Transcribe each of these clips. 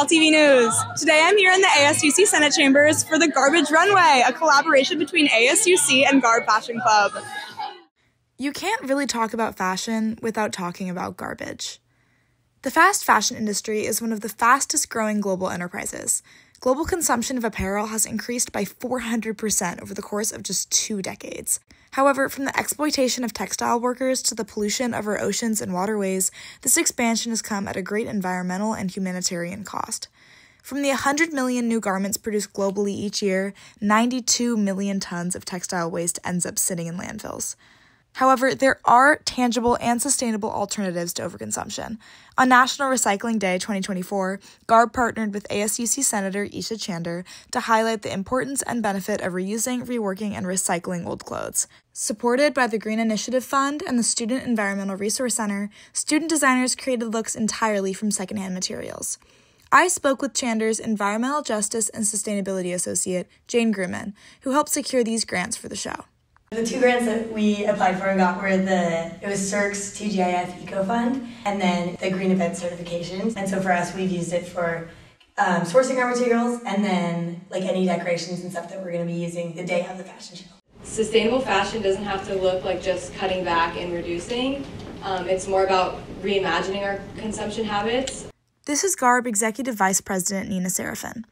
CalTV News. Today I'm here in the ASUC Senate Chambers for the Garbage Runway, a collaboration between ASUC and Garb Fashion Club. You can't really talk about fashion without talking about garbage. The fast fashion industry is one of the fastest growing global enterprises. Global consumption of apparel has increased by 400% over the course of just 2 decades. However, from the exploitation of textile workers to the pollution of our oceans and waterways, this expansion has come at a great environmental and humanitarian cost. From the 100 million new garments produced globally each year, 92 million tons of textile waste ends up sitting in landfills. However, there are tangible and sustainable alternatives to overconsumption. On National Recycling Day 2024, Garb partnered with ASUC Senator Isha Chander to highlight the importance and benefit of reusing, reworking, and recycling old clothes. Supported by the Green Initiative Fund and the Student Environmental Resource Center, student designers created looks entirely from secondhand materials. I spoke with Chander's Environmental Justice and Sustainability Associate, Jane Grumman, who helped secure these grants for the show. The 2 grants that we applied for and got were it was CERC's TGIF Eco Fund and then the Green Event Certifications. And so for us, we've used it for sourcing our materials and then like any decorations and stuff that we're going to be using the day of the fashion show. Sustainable fashion doesn't have to look like just cutting back and reducing. It's more about reimagining our consumption habits. This is Garb Executive Vice President Nina Serafin.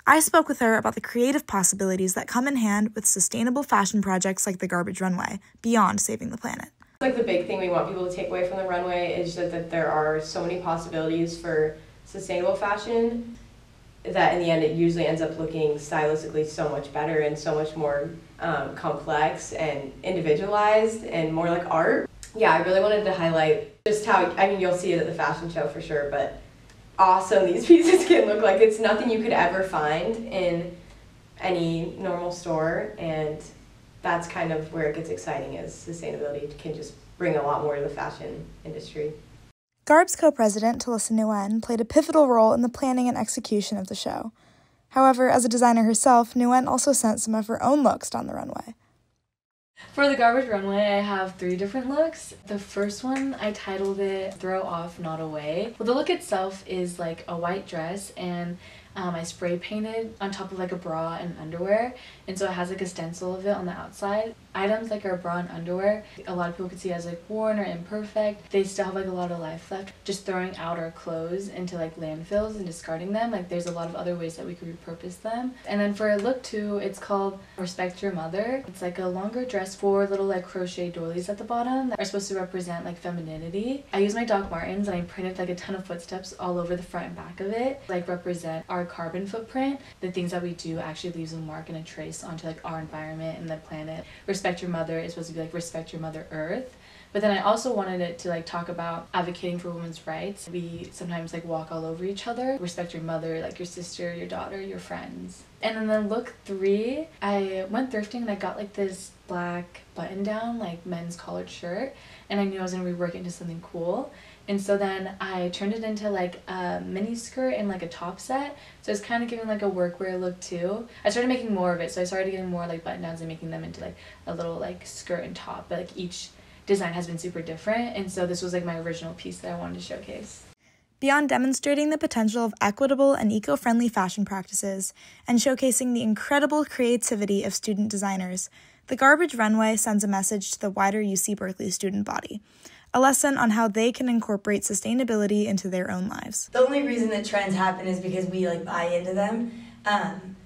I spoke with her about the creative possibilities that come in hand with sustainable fashion projects like the Garbage Runway, beyond saving the planet. Like the big thing we want people to take away from the runway is that there are so many possibilities for sustainable fashion that in the end it usually ends up looking stylistically so much better and so much more complex and individualized and more like art. Yeah, I really wanted to highlight just how, you'll see it at the fashion show for sure, but awesome these pieces can look like. It's nothing you could ever find in any normal store, and that's kind of where it gets exciting, is sustainability can just bring a lot more to the fashion industry. Garb's co-president, Talissa Nguyen, played a pivotal role in the planning and execution of the show. However, as a designer herself, Nguyen also sent some of her own looks down the runway. For the Garbage Runway, I have 3 different looks. The first one, I titled it Throw Off, Not Away. Well, the look itself is like a white dress, and I spray painted on top of like a bra and underwear, and so it has like a stencil of it on the outside. Items like our bra and underwear, a lot of people could see as like worn or imperfect. They still have like a lot of life left. Just throwing out our clothes into like landfills and discarding them, like there's a lot of other ways that we could repurpose them. And then for look 2, it's called Respect Your Mother. It's like a longer dress, 4 little like crochet doilies at the bottom that are supposed to represent like femininity. I used my Doc Martens and I printed like a ton of footsteps all over the front and back of it, like represent our carbon footprint. The things that we do actually leaves a mark and a trace onto like our environment and the planet. Respect Your Mother is supposed to be like respect your Mother Earth. But then I also wanted it to like talk about advocating for women's rights. We sometimes like walk all over each other. Respect your mother, like your sister, your daughter, your friends. And then look 3, I went thrifting and I got like this black button down like men's collared shirt, and I knew I was gonna rework it into something cool. And so then I turned it into like a mini skirt and like a top set. So it's kind of giving like a workwear look too. I started making more of it, so I started getting more like button downs and making them into like a little like skirt and top. But like each design has been super different, and so this was like my original piece that I wanted to showcase. Beyond demonstrating the potential of equitable and eco-friendly fashion practices and showcasing the incredible creativity of student designers, the Garbage Runway sends a message to the wider UC Berkeley student body. A lesson on how they can incorporate sustainability into their own lives. The only reason that trends happen is because we like buy into them. And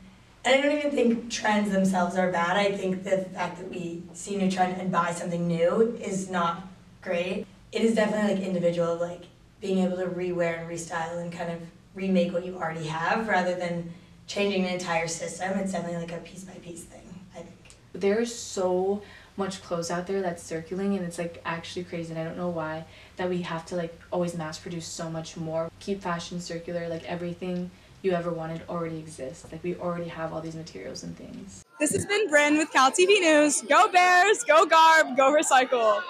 I don't even think trends themselves are bad. I think the fact that we see a new trend and buy something new is not great. It is definitely like individual, like being able to rewear and restyle and kind of remake what you already have rather than changing an entire system. It's definitely like a piece by piece thing, I think. There's so much clothes out there that's circulating, and it's like actually crazy, and I don't know why that we have to like always mass produce so much more. Keep fashion circular, like everything you ever wanted already exists. Like we already have all these materials and things. This has been Brynn with CalTV News. Go Bears, go Garb, go Recycle.